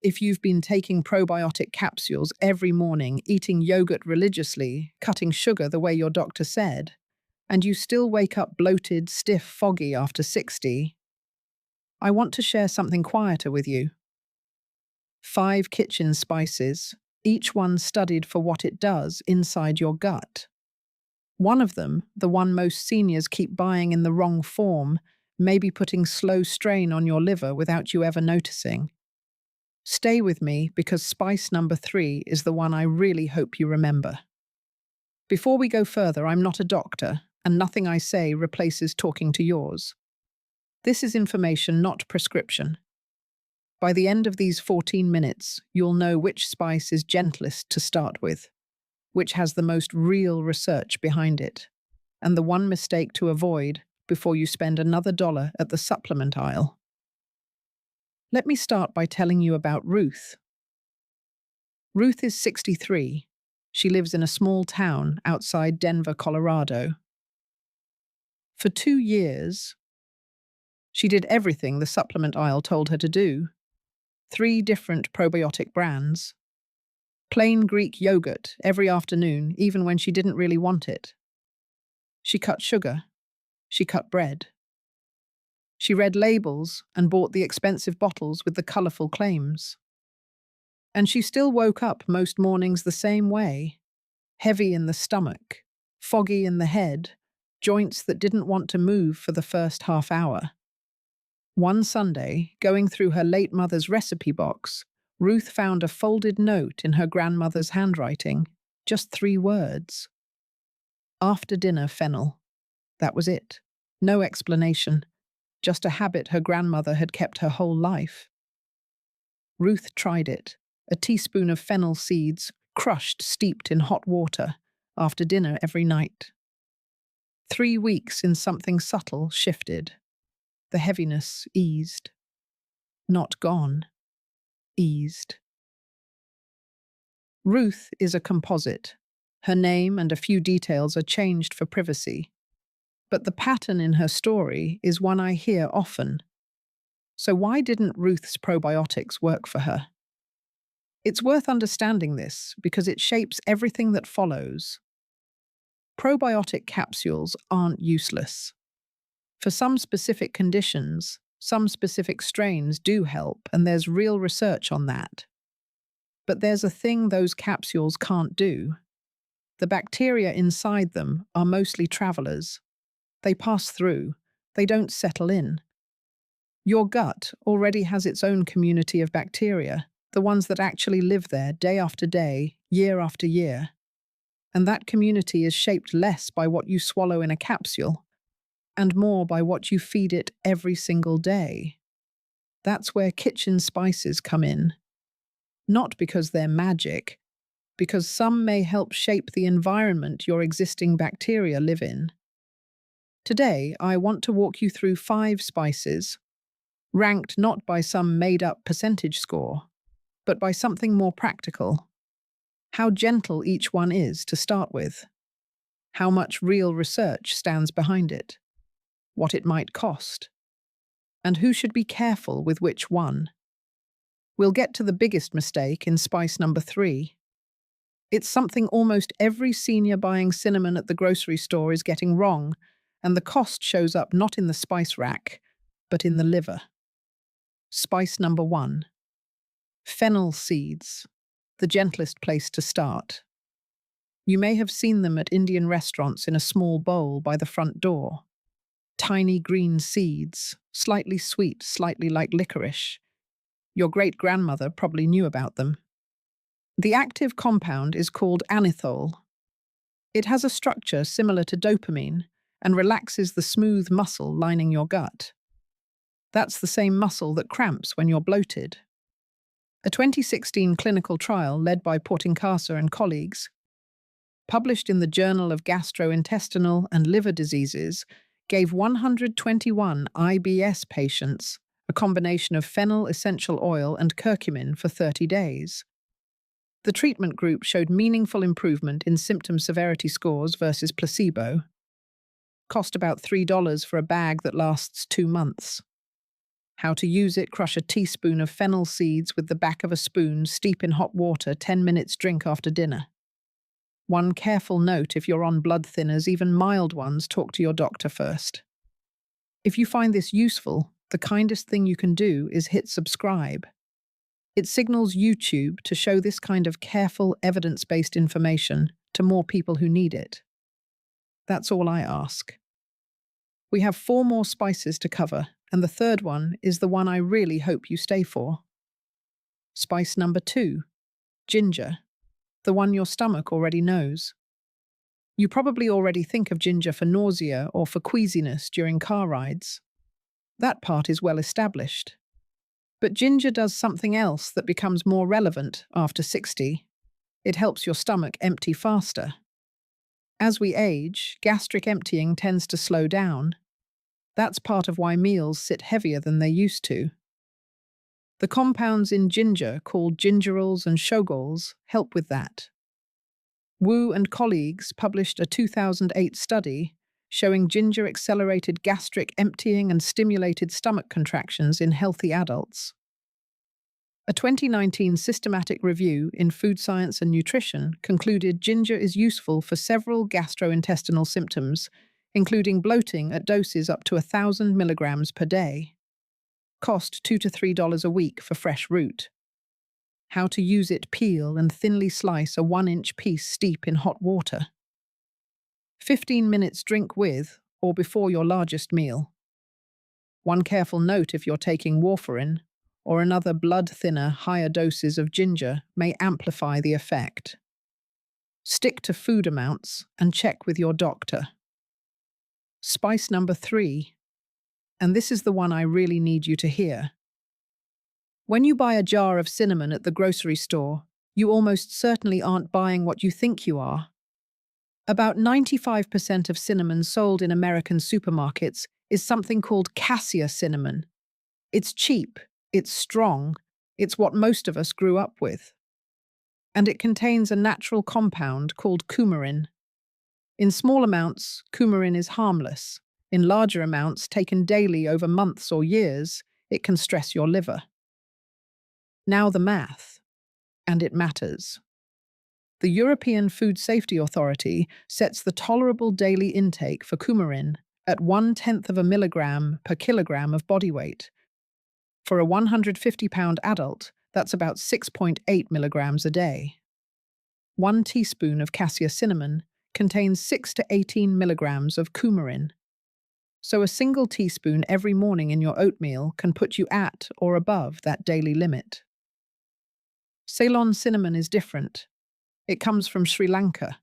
if you've been taking probiotic capsules every morning, eating yogurt religiously, cutting sugar the way your doctor said, and you still wake up bloated, stiff, foggy after 60, I want to share something quieter with you. 5 kitchen spices, each one studied for what it does inside your gut. One of them, the one most seniors keep buying in the wrong form, may be putting slow strain on your liver without you ever noticing. Stay with me because spice number 3 is the one I really hope you remember. Before we go further, I'm not a doctor, and nothing I say replaces talking to yours. This is information, not prescription. By the end of these 14 minutes, you'll know which spice is gentlest to start with, which has the most real research behind it, and the one mistake to avoid before you spend another $1 at the supplement aisle. Let me start by telling you about Ruth. Ruth is 63. She lives in a small town outside Denver, Colorado. For 2 years, she did everything the supplement aisle told her to do. 3 different probiotic brands. Plain Greek yogurt every afternoon, even when she didn't really want it. She cut sugar. She cut bread. She read labels and bought the expensive bottles with the colorful claims. And she still woke up most mornings the same way, heavy in the stomach, foggy in the head, joints that didn't want to move for the first half hour. One Sunday, going through her late mother's recipe box, Ruth found a folded note in her grandmother's handwriting, just 3 words. After dinner, Fennel. That was it. No explanation. Just a habit her grandmother had kept her whole life. Ruth tried it. A teaspoon of fennel seeds, crushed, steeped in hot water, after dinner every night. 3 weeks in something subtle shifted. The heaviness eased. Not gone. Eased. Ruth is a composite. Her name and a few details are changed for privacy. But the pattern in her story is one I hear often. So why didn't Ruth's probiotics work for her? It's worth understanding this because it shapes everything that follows. Probiotic capsules aren't useless. For some specific conditions, some specific strains do help, and there's real research on that. But there's a thing those capsules can't do. The bacteria inside them are mostly travelers. They pass through. They don't settle in. Your gut already has its own community of bacteria, the ones that actually live there day after day, year after year. And that community is shaped less by what you swallow in a capsule, and more by what you feed it every single day. That's where kitchen spices come in. Not because they're magic, because some may help shape the environment your existing bacteria live in. Today, I want to walk you through 5 spices, ranked not by some made-up percentage score, but by something more practical. How gentle each one is to start with. How much real research stands behind it. What it might cost. And who should be careful with which one. We'll get to the biggest mistake in spice number 3. It's something almost every senior buying cinnamon at the grocery store is getting wrong, and the cost shows up not in the spice rack, but in the liver. Spice number 1. Fennel seeds, the gentlest place to start. You may have seen them at Indian restaurants in a small bowl by the front door. Tiny green seeds, slightly sweet, slightly like licorice. Your great-grandmother probably knew about them. The active compound is called anethole. It has a structure similar to dopamine and relaxes the smooth muscle lining your gut. That's the same muscle that cramps when you're bloated. A 2016 clinical trial led by Cassia and colleagues, published in the Journal of Gastrointestinal and Liver Diseases, gave 121 IBS patients a combination of fennel essential oil and curcumin for 30 days. The treatment group showed meaningful improvement in symptom severity scores versus placebo. Cost about $3 for a bag that lasts 2 months. How to use it: crush a teaspoon of fennel seeds with the back of a spoon, steep in hot water, 10 minutes, drink after dinner. One careful note: if you're on blood thinners, even mild ones, talk to your doctor first. If you find this useful, the kindest thing you can do is hit subscribe. It signals YouTube to show this kind of careful, evidence-based information to more people who need it. That's all I ask. We have 4 more spices to cover, and the third one is the one I really hope you stay for. Spice number 2, ginger, the one your stomach already knows. You probably already think of ginger for nausea or for queasiness during car rides. That part is well established. But ginger does something else that becomes more relevant after 60. It helps your stomach empty faster. As we age, gastric emptying tends to slow down. That's part of why meals sit heavier than they used to. The compounds in ginger, called gingerols and shogols, help with that. Wu and colleagues published a 2008 study showing ginger accelerated gastric emptying and stimulated stomach contractions in healthy adults. A 2019 systematic review in Food Science and Nutrition concluded ginger is useful for several gastrointestinal symptoms, including bloating at doses up to 1,000 milligrams per day. Cost $2 to $3 a week for fresh root. How to use it: peel and thinly slice a 1-inch piece, steep in hot water. 15 minutes, drink with or before your largest meal. One careful note: if you're taking warfarin or another blood thinner, higher doses of ginger may amplify the effect. Stick to food amounts and check with your doctor. Spice number 3, and this is the one I really need you to hear. When you buy a jar of cinnamon at the grocery store, you almost certainly aren't buying what you think you are. About 95% of cinnamon sold in American supermarkets is something called Cassia cinnamon. It's cheap, it's strong, it's what most of us grew up with. And it contains a natural compound called coumarin. In small amounts, coumarin is harmless. In larger amounts, taken daily over months or years, it can stress your liver. Now the math, and it matters. The European Food Safety Authority sets the tolerable daily intake for coumarin at 1/10 of a milligram per kilogram of body weight. For a 150-pound adult, that's about 6.8 milligrams a day. 1 teaspoon of Cassia cinnamon contains 6 to 18 milligrams of coumarin. So a single teaspoon every morning in your oatmeal can put you at or above that daily limit. Ceylon cinnamon is different. It comes from Sri Lanka.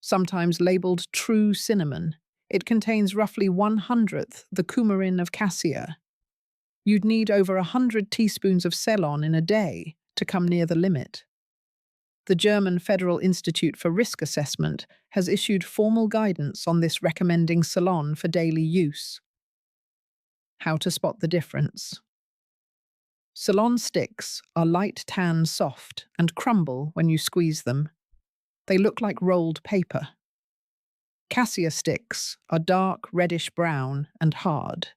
Sometimes labeled true cinnamon, it contains roughly 1/100th the coumarin of Cassia. You'd need over 100 teaspoons of Ceylon in a day to come near the limit. The German Federal Institute for Risk Assessment has issued formal guidance on this, recommending Ceylon for daily use. How to spot the difference. Ceylon sticks are light tan, soft, and crumble when you squeeze them. They look like rolled paper. Cassia sticks are dark, reddish-brown, and hard.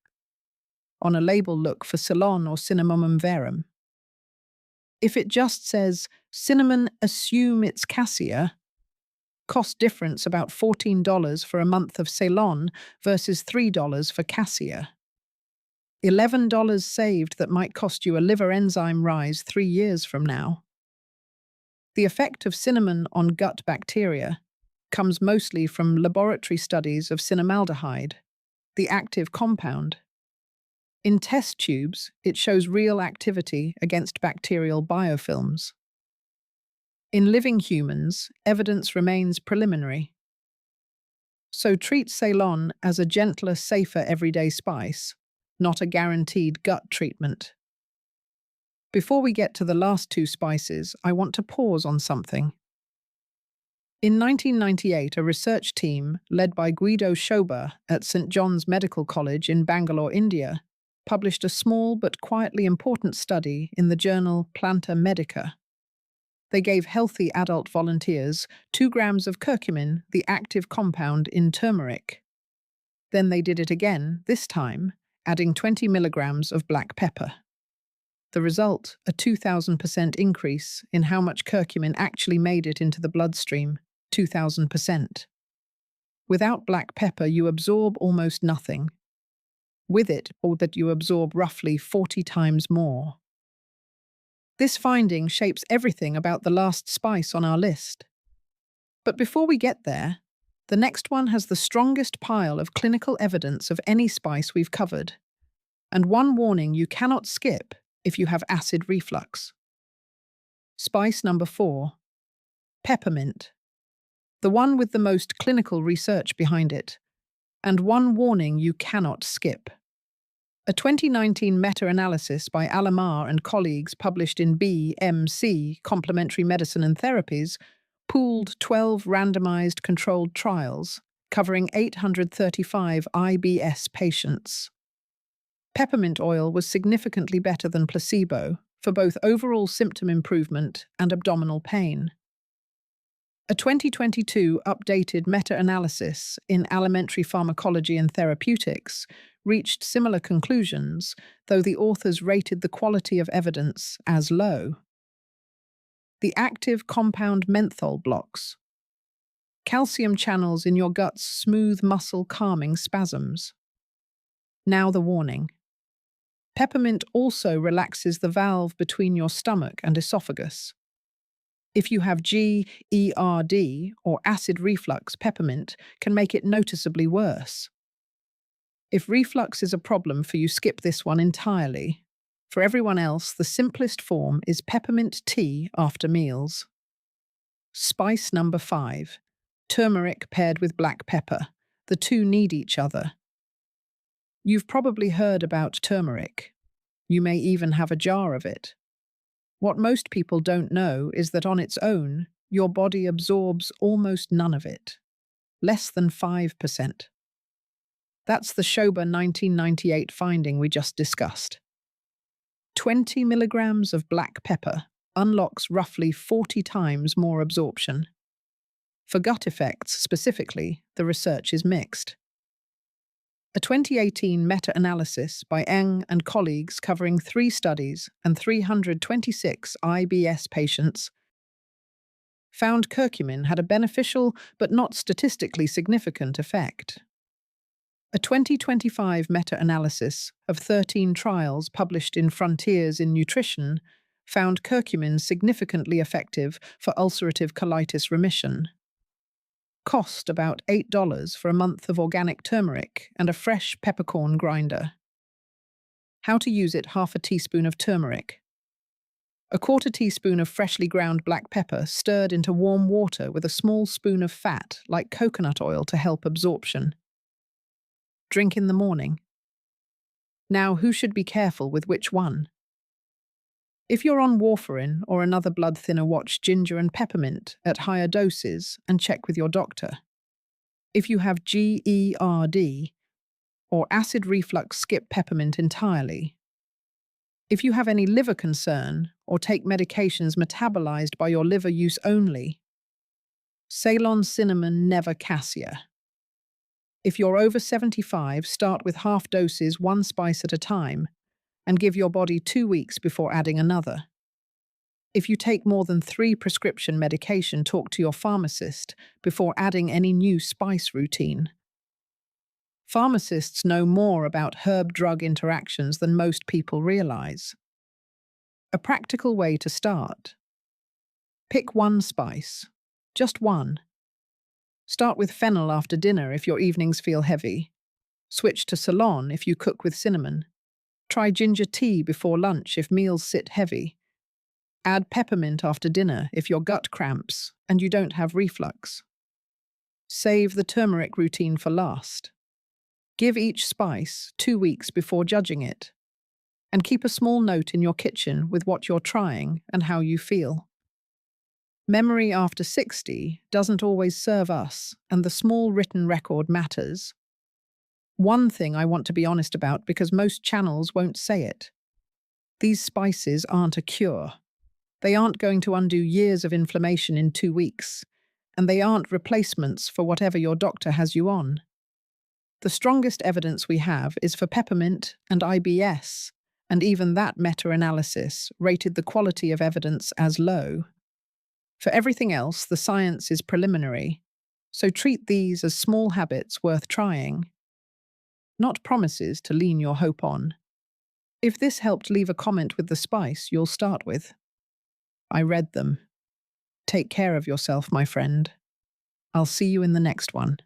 On a label, look for Ceylon or Cinnamomum verum. If it just says cinnamon, assume it's Cassia. Cost difference about $14 for a month of Ceylon versus $3 for Cassia. $11 saved that might cost you a liver enzyme rise 3 years from now. The effect of cinnamon on gut bacteria comes mostly from laboratory studies of cinnamaldehyde, the active compound. In test tubes, it shows real activity against bacterial biofilms. In living humans, evidence remains preliminary. So treat Ceylon as a gentler, safer everyday spice, not a guaranteed gut treatment. Before we get to the last 2 spices, I want to pause on something. In 1998, a research team led by Guido Schober at St. John's Medical College in Bangalore, India, published a small but quietly important study in the journal Planta Medica. They gave healthy adult volunteers 2 grams of curcumin, the active compound in turmeric. Then they did it again, this time adding 20 milligrams of black pepper. The result, a 2,000% increase in how much curcumin actually made it into the bloodstream, 2,000%. Without black pepper, you absorb almost nothing. With it, or that you absorb roughly 40 times more. This finding shapes everything about the last spice on our list. But before we get there, the next one has the strongest pile of clinical evidence of any spice we've covered. And one warning you cannot skip if you have acid reflux. Spice number 4. Peppermint. The one with the most clinical research behind it. And one warning you cannot skip. A 2019 meta-analysis by Alamar and colleagues published in BMC, Complementary Medicine and Therapies, pooled 12 randomized controlled trials covering 835 IBS patients. Peppermint oil was significantly better than placebo for both overall symptom improvement and abdominal pain. A 2022 updated meta-analysis in Alimentary Pharmacology and Therapeutics reached similar conclusions, though the authors rated the quality of evidence as low. The active compound menthol blocks. Calcium channels in your gut's smooth muscle calming spasms. Now the warning. Peppermint also relaxes the valve between your stomach and esophagus. If you have GERD or acid reflux, peppermint can make it noticeably worse. If reflux is a problem for you, skip this one entirely. For everyone else, the simplest form is peppermint tea after meals. Spice number 5. Turmeric paired with black pepper. The two need each other. You've probably heard about turmeric. You may even have a jar of it. What most people don't know is that on its own, your body absorbs almost none of it. Less than 5%. That's the Schober 1998 finding we just discussed. 20 milligrams of black pepper unlocks roughly 40 times more absorption. For gut effects specifically, the research is mixed. A 2018 meta-analysis by Eng and colleagues covering 3 studies and 326 IBS patients found curcumin had a beneficial but not statistically significant effect. A 2025 meta-analysis of 13 trials published in Frontiers in Nutrition found curcumin significantly effective for ulcerative colitis remission. Cost about $8 for a month of organic turmeric and a fresh peppercorn grinder. How to use it: half a teaspoon of turmeric. A quarter teaspoon of freshly ground black pepper stirred into warm water with a small spoon of fat like coconut oil to help absorption. Drink in the morning. Now, who should be careful with which one? If you're on warfarin or another blood thinner, watch ginger and peppermint at higher doses and check with your doctor. If you have GERD or acid reflux, skip peppermint entirely. If you have any liver concern or take medications metabolized by your liver, use only Ceylon cinnamon, never Cassia. If you're over 75, start with half doses, 1 spice at a time, and give your body 2 weeks before adding another. If you take more than 3 prescription medication, talk to your pharmacist before adding any new spice routine. Pharmacists know more about herb-drug interactions than most people realize. A practical way to start. Pick 1 spice, just 1. Start with fennel after dinner if your evenings feel heavy. Switch to Ceylon if you cook with cinnamon. Try ginger tea before lunch if meals sit heavy. Add peppermint after dinner if your gut cramps and you don't have reflux. Save the turmeric routine for last. Give each spice 2 weeks before judging it. And keep a small note in your kitchen with what you're trying and how you feel. Memory after 60 doesn't always serve us, and the small written record matters. One thing I want to be honest about, because most channels won't say it. These spices aren't a cure. They aren't going to undo years of inflammation in 2 weeks, and they aren't replacements for whatever your doctor has you on. The strongest evidence we have is for peppermint and IBS, and even that meta-analysis rated the quality of evidence as low. For everything else, the science is preliminary, so treat these as small habits worth trying, not promises to lean your hope on. If this helped, leave a comment with the spice you'll start with. I read them. Take care of yourself, my friend. I'll see you in the next one.